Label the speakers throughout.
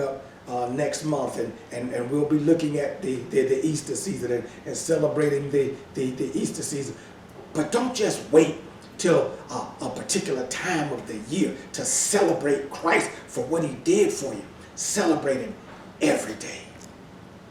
Speaker 1: up next month, and we'll be looking at the Easter season and celebrating the Easter season. But don't just wait till a particular time of the year to celebrate Christ for what he did for you. Celebrate him every day.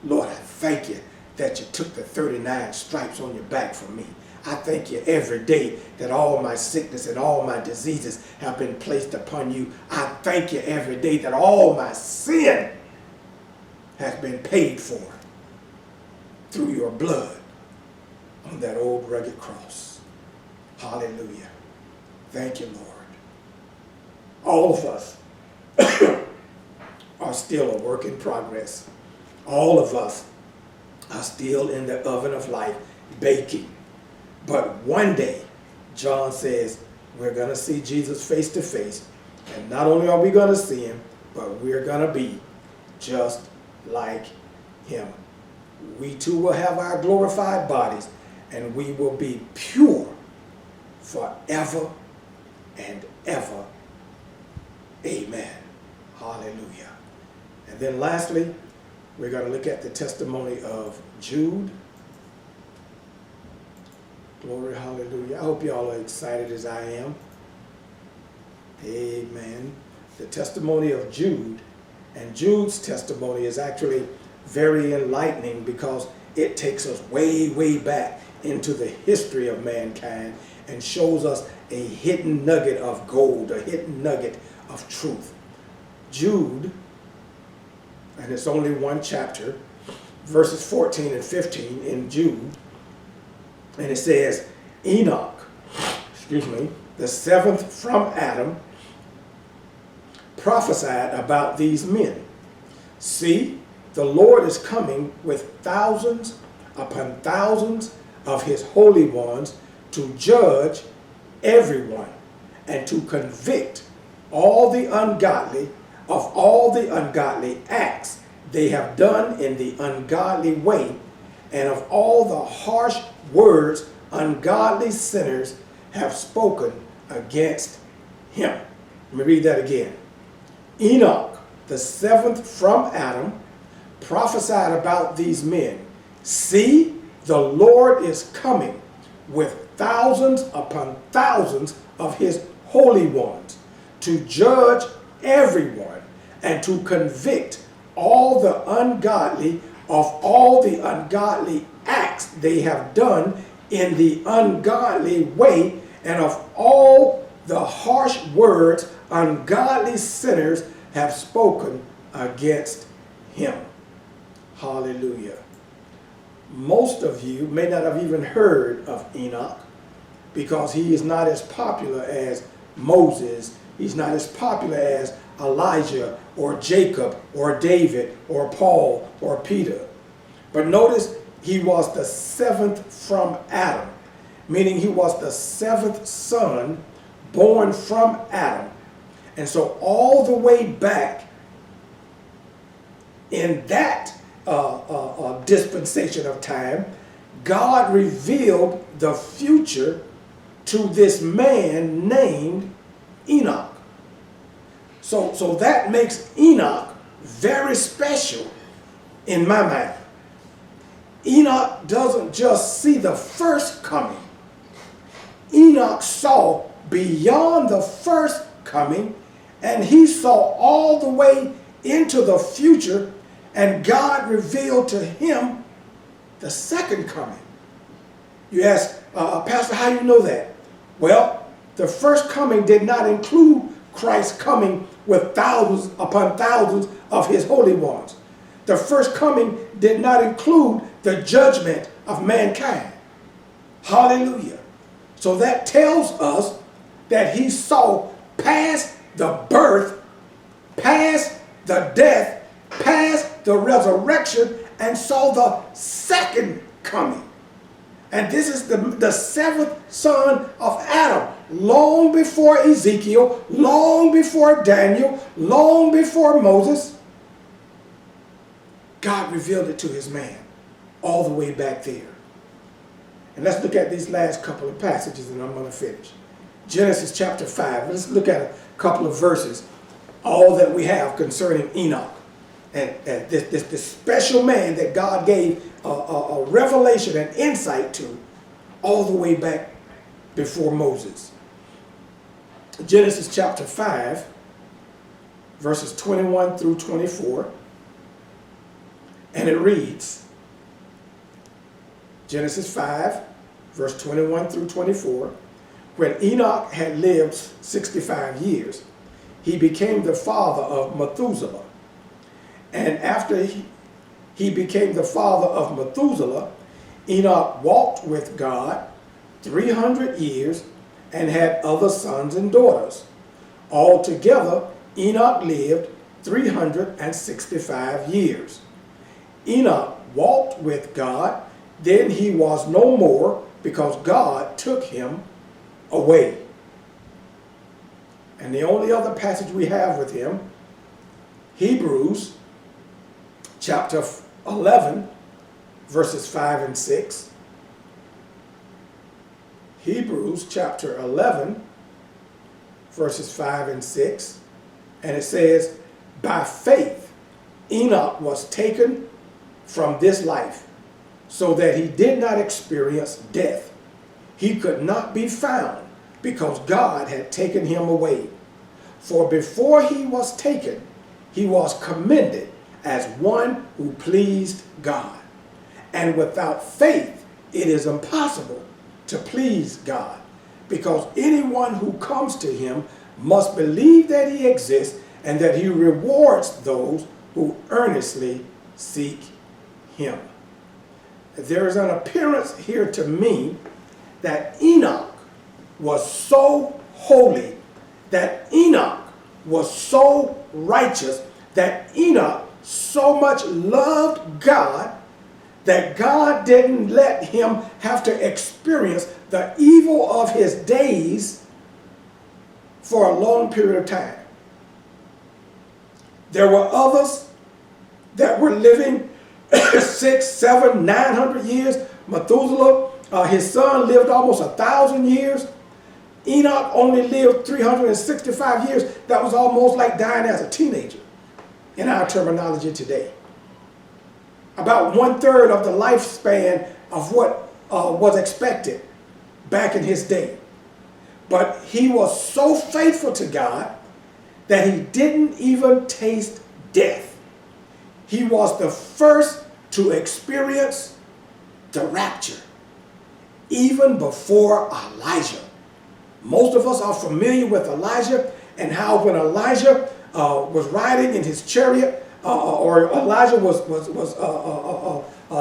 Speaker 1: Lord, I thank you that you took the 39 stripes on your back for me. I thank you every day that all my sickness and all my diseases have been placed upon you. I thank you every day that all my sin has been paid for through your blood on that old rugged cross. Hallelujah. Thank you, Lord. All of us are still a work in progress. All of us are still in the oven of life baking. But one day, John says, we're going to see Jesus face to face. And not only are we going to see him, but we're going to be just like him. We too will have our glorified bodies, and we will be pure forever and ever. Amen. Hallelujah. And then lastly, we're going to look at the testimony of Jude. Glory, hallelujah. I hope y'all are excited as I am. Amen. The testimony of Jude. And Jude's testimony is actually very enlightening because it takes us way, way back into the history of mankind and shows us a hidden nugget of gold, a hidden nugget of truth. Jude, and it's only one chapter, verses 14 and 15 in Jude, and it says, Enoch, the seventh from Adam, prophesied about these men. See, the Lord is coming with thousands upon thousands of his holy ones to judge everyone and to convict all the ungodly of all the ungodly acts they have done in the ungodly way, and of all the harsh words ungodly sinners have spoken against him. Let me read that again. Enoch, the seventh from Adam, prophesied about these men. See, the Lord is coming with thousands upon thousands of his holy ones to judge everyone and to convict all the ungodly of all the ungodly acts they have done in the ungodly way, and of all the harsh words ungodly sinners have spoken against him. Hallelujah. Most of you may not have even heard of Enoch because he is not as popular as Moses. He's not as popular as Elijah or Jacob or David or Paul or Peter. But notice he was the seventh from Adam, meaning he was the seventh son born from Adam. And so all the way back in that dispensation of time, God revealed the future to this man named Enoch. So that makes Enoch very special in my mind. Enoch doesn't just see the first coming. Enoch saw beyond the first coming, and he saw all the way into the future, and God revealed to him the second coming. You ask, Pastor, how do you know that? Well, the first coming did not include Christ coming with thousands upon thousands of his holy ones. The first coming did not include the judgment of mankind. Hallelujah. So that tells us that he saw past the birth, past the death, past the resurrection, and saw the second coming. And this is the seventh son of Adam, long before Ezekiel, long before Daniel, long before Moses. God revealed it to his man all the way back there. And let's look at these last couple of passages and I'm going to finish. Genesis chapter 5. Let's look at a couple of verses, all that we have concerning Enoch. and this special man that God gave a revelation and insight to all the way back before Moses. Genesis chapter 5, verses 21 through 24, and it reads, Genesis 5, verse 21 through 24, when Enoch had lived 65 years, he became the father of Methuselah. And after he became the father of Methuselah, Enoch walked with God 300 years and had other sons and daughters. Altogether, Enoch lived 365 years. Enoch walked with God, then he was no more, because God took him away. And the only other passage we have with him, Hebrews chapter 11, verses 5 and 6. Hebrews chapter 11, verses 5 and 6. And it says, by faith Enoch was taken from this life, so that he did not experience death. He could not be found, because God had taken him away. For before he was taken, he was commended as one who pleased God. And without faith, it is impossible to please God, because anyone who comes to him must believe that he exists and that he rewards those who earnestly seek him. There is an appearance here to me that Enoch was so holy, that Enoch was so righteous, that Enoch so much loved God, that God didn't let him have to experience the evil of his days for a long period of time. There were others that were living 600, 700, 900 years. Methuselah, his son, lived almost 1,000 years. Enoch only lived 365 years. That was almost like dying as a teenager in our terminology today. About 1/3 of the lifespan of what was expected back in his day. But he was so faithful to God that he didn't even taste death. He was the first to experience the rapture, even before Elijah. Most of us are familiar with Elijah and how when Elijah was riding in his chariot, or Elijah was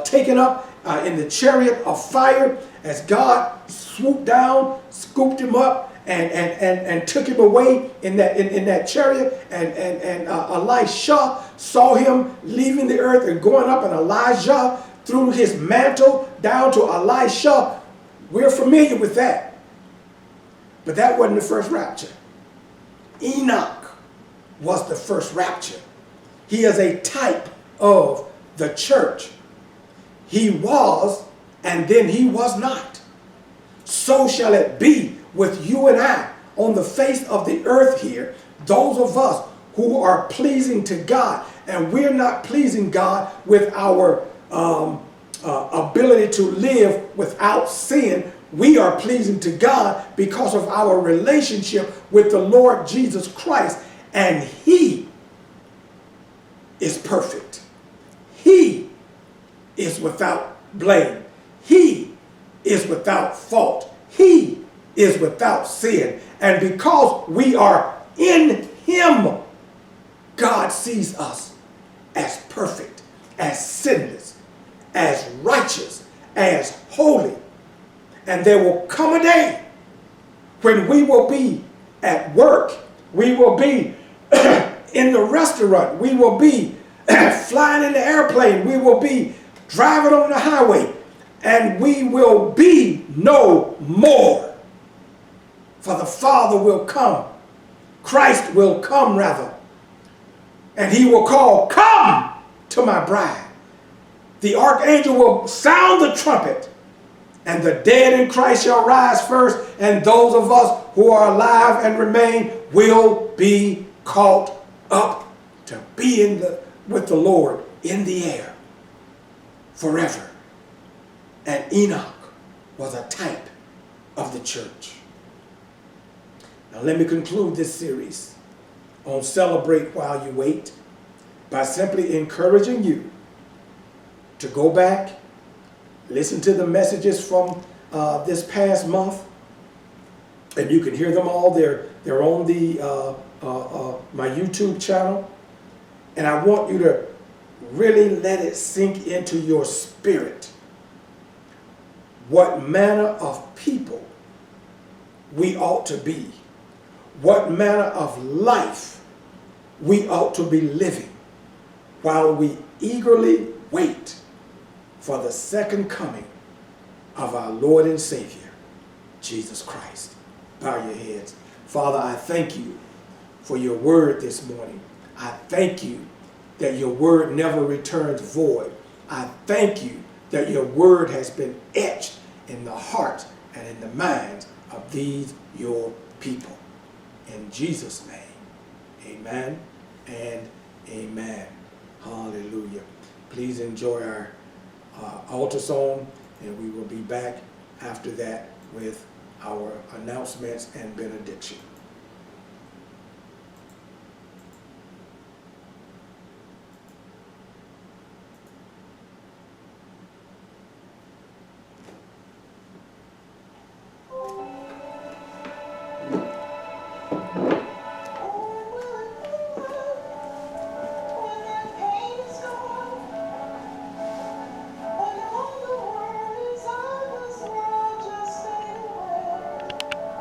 Speaker 1: taken up in the chariot of fire, as God swooped down, scooped him up, and took him away in that chariot, and Elisha saw him leaving the earth and going up, and Elijah threw his mantle down to Elisha. We're familiar with that. But that wasn't the first rapture. Enoch was the first rapture. He is a type of the church. He was, and then he was not. So shall it be with you and I on the face of the earth here, those of us who are pleasing to God. And we're not pleasing God with our ability to live without sin. We are pleasing to God because of our relationship with the Lord Jesus Christ. And he is perfect. He is without blame. He is without fault. He is without sin. And because we are in him, God sees us as perfect, as sinless, as righteous, as holy. And there will come a day when we will be at work, we will be in the restaurant, we will be flying in the airplane, we will be driving on the highway, and we will be no more. For the Father will come, Christ will come rather, and he will call, "Come to my bride." The archangel will sound the trumpet, and the dead in Christ shall rise first, and those of us who are alive and remain will be caught up to be in with the Lord in the air forever. And Enoch was a type of the church. Now let me conclude this series on Celebrate While You Wait by simply encouraging you to go back, listen to the messages from this past month, and you can hear them all. They're on the my YouTube channel, and I want you to really let it sink into your spirit what manner of people we ought to be, what manner of life we ought to be living while we eagerly wait for the second coming of our Lord and Savior, Jesus Christ. Bow your heads. Father, I thank you for your word this morning. I thank you that your word never returns void. I thank you that your word has been etched in the heart and in the minds of these your people. In Jesus' name, amen and amen. Hallelujah. Please enjoy our altar song, and we will be back after that with our announcements and benediction.